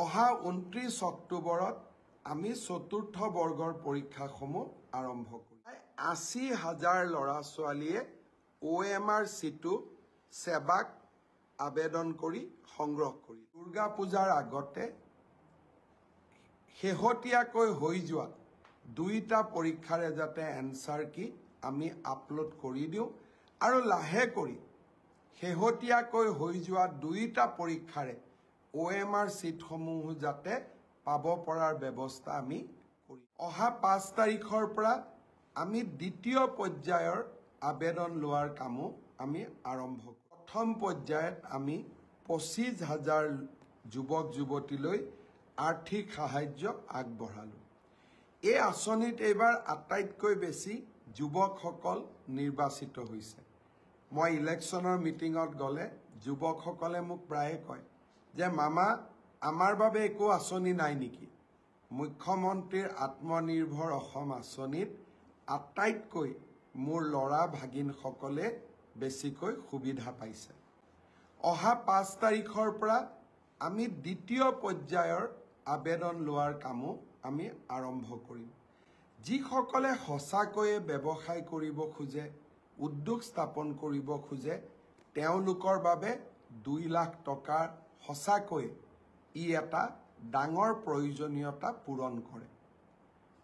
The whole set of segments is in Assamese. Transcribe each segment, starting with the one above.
অহা 29 অক্টোবৰত আমি চতুৰ্থ বৰ্গৰ পৰীক্ষাসমূহ আৰম্ভ কৰিম। ৮০,০০০ ল'ৰা ছোৱালীয়ে OMR চিটটো সেৱাক আবেদন কৰি সংগ্ৰহ কৰি দুৰ্গা পূজাৰ আগতে শেহতীয়াকৈ হৈ যোৱা দুইটা পৰীক্ষাৰে যাতে এনসাৰ কি আমি আপলোড কৰি দিওঁ আৰু লাহে কৰি শেহতীয়াকৈ হৈ যোৱা দুইটা পৰীক্ষাৰে OMR চিটসমূহ যাতে পাব পৰাৰ ব্যৱস্থা আমি কৰি অহা ৫ তাৰিখৰ পৰা আমি দ্বিতীয় পৰ্যায়ৰ আবেদন লোৱাৰ কামো আমি আৰম্ভ কৰিম। প্ৰথম পৰ্যায়ত আমি ২৫,০০০ যুৱক যুৱতীলৈ আৰ্থিক সাহায্য আগবঢ়ালো। এই আঁচনিত এইবাৰ আটাইতকৈ বেছি যুৱকসকল নিৰ্বাচিত হৈছে। মই ইলেকশ্যনৰ মিটিঙত গ'লে যুৱকসকলে মোক প্ৰায়ে কয় যে মামা আমাৰ বাবে একো আঁচনি নাই নেকি? মুখ্যমন্ত্ৰীৰ আত্মনিৰ্ভৰ অসম আঁচনিত আটাইতকৈ মোৰ ল'ৰা ভাগিনসকলে বেছিকৈ সুবিধা পাইছে। অহা ৫ তাৰিখৰ পৰা আমি দ্বিতীয় পৰ্যায়ৰ আবেদন লোৱাৰ কামো আমি আৰম্ভ কৰিম। যিসকলে সঁচাকৈয়ে ব্যৱসায় কৰিব খোজে, উদ্যোগ স্থাপন কৰিব খোজে, তেওঁলোকৰ বাবে ২ লাখ টকাৰ সঁচাকৈয়ে ই এটা ডাঙৰ প্ৰয়োজনীয়তা পূৰণ কৰে।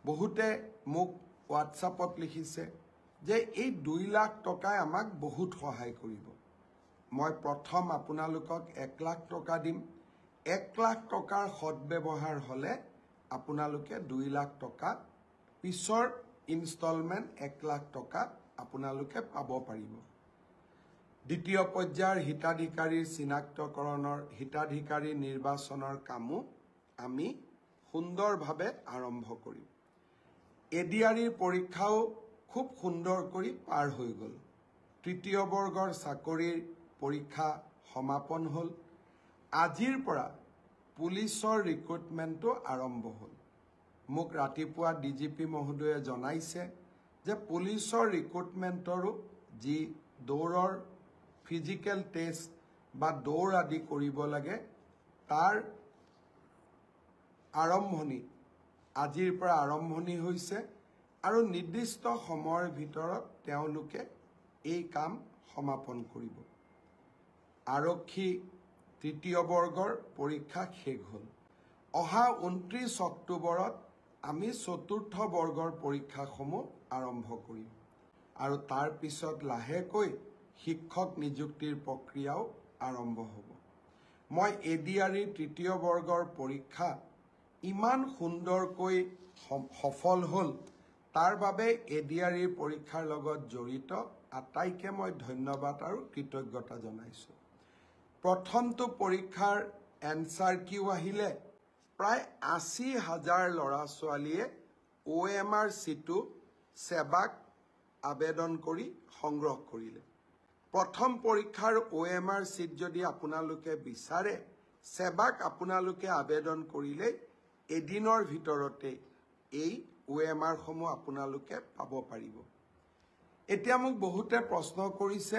বহুতে মোক হোৱাটছআপত লিখিছে যে এই ২ লাখ টকাই আমাক বহুত সহায় কৰিব। মই প্ৰথম আপোনালোকক ১ লাখ টকা দিম। ১ লাখ টকাৰ সদব্যৱহাৰ হ'লে আপোনালোকে ২ লাখ টকা পিছৰ ইনষ্টলমেণ্ট ১ লাখ টকা আপোনালোকে পাব পাৰিব। দ্বিতীয় পৰ্যায়ৰ হিতাধিকাৰীৰ চিনাক্তকৰণৰ হিতাধিকাৰী নিৰ্বাচনৰ কামো আমি সুন্দৰভাৱে আৰম্ভ কৰিম। ADREৰ পৰীক্ষাও খুব সুন্দৰ কৰি পাৰ হৈ গ'ল। তৃতীয় বৰ্গৰ চাকৰিৰ পৰীক্ষা সমাপন হ'ল। আজিৰ পৰা পুলিচৰ ৰিক্ৰুটমেণ্টটো আৰম্ভ হ'ল। মোক ৰাতিপুৱা DGP মহোদয়ে জনাইছে যে পুলিচৰ ৰিক্ৰুটমেণ্টৰো যি দৌৰৰ ফিজিকেল টেষ্ট বা দৌৰ আদি কৰিব লাগে তাৰ আৰম্ভণি আজিৰ পৰা আৰম্ভণি হৈছে আৰু নিৰ্দিষ্ট সময়ৰ ভিতৰত তেওঁলোকে এই কাম সমাপন কৰিব। আৰক্ষী তৃতীয় বৰ্গৰ পৰীক্ষা শেষ হ'ল। অহা 29 অক্টোবৰত আমি চতুৰ্থ বৰ্গৰ পৰীক্ষাসমূহ আৰম্ভ কৰিম আৰু তাৰ পিছত লাহেকৈ শিক্ষক নিযুক্তিৰ প্ৰক্ৰিয়াও আৰম্ভ হ'ব। মই ADREৰ তৃতীয় বৰ্গৰ পৰীক্ষা ইমান সুন্দৰকৈ সফল হ'ল তাৰ বাবে ADREৰ পৰীক্ষাৰ লগত জড়িত আটাইকে মই ধন্যবাদ আৰু কৃতজ্ঞতা জনাইছোঁ। প্ৰথমটো পৰীক্ষাৰ এনসাৰ কিউ আহিলে প্ৰায় ৮০,০০০ ল'ৰা ছোৱালীয়ে OMR চিটটো সেৱাক আবেদন কৰি সংগ্ৰহ কৰিলে। প্ৰথম পৰীক্ষাৰ OMR চিট যদি আপোনালোকে বিচাৰে, সেৱাক আপোনালোকে আবেদন কৰিলে এদিনৰ ভিতৰতে এই OMR সমূহ আপোনালোকে পাব পাৰিব। এতিয়া মোক বহুতে প্ৰশ্ন কৰিছে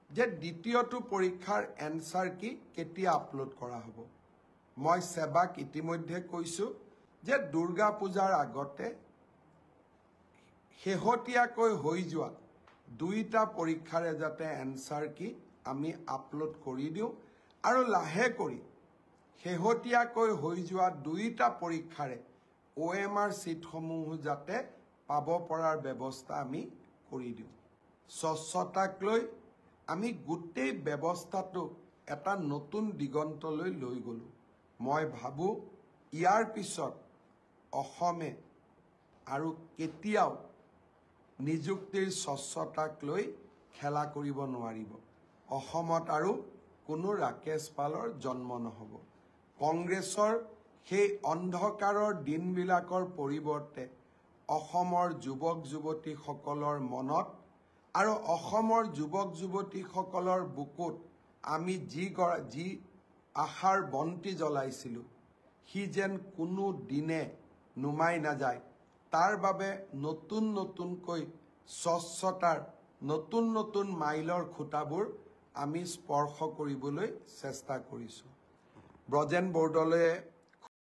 যে দ্বিতীয়টো পৰীক্ষাৰ এনসাৰ কি কেতিয়া আপলোড কৰা হ'ব? মই সেৱাক ইতিমধ্যে কৈছোঁ যে দুৰ্গা পূজাৰ আগতে শেহতীয়াকৈ হৈ যোৱা দুইটা পৰীক্ষাৰে যাতে এনসাৰ কি আমি আপলোড কৰি দিওঁ আৰু লাহে কৰি শেহতীয়াকৈ হৈ যোৱা দুইটা পৰীক্ষাৰে OMR চিটসমূহ যাতে পাব পৰাৰ ব্যৱস্থা আমি কৰি দিওঁ। স্বচ্ছতাক লৈ আমি গোটেই ব্যৱস্থাটো এটা নতুন দিগন্তলৈ লৈ গ'লোঁ। মই ভাবোঁ ইয়াৰ পিছত অসমে আৰু কেতিয়াও নিযুক্তিৰ স্বচ্ছতাক লৈ খেলা কৰিব নোৱাৰিব। অসমত আৰু কোনো ৰাকেশ পালৰ জন্ম নহ'ব। কংগ্ৰেছৰ সেই অন্ধকাৰৰ দিনবিলাকৰ পৰিৱৰ্তে অসমৰ যুৱক যুৱতীসকলৰ মনত আৰু অসমৰ যুৱক যুৱতীসকলৰ বুকুত আমি যি আশাৰ বন্তি জ্বলাইছিলোঁ সি যেন কোনো দিনে নুমাই নাযায়, তাৰ বাবে নতুনকৈ স্বচ্ছতাৰ নতুন মাইলৰ খুঁটাবোৰ আমি স্পৰ্শ কৰিবলৈ চেষ্টা কৰিছোঁ। ব্ৰজেন বৰদলৈয়ে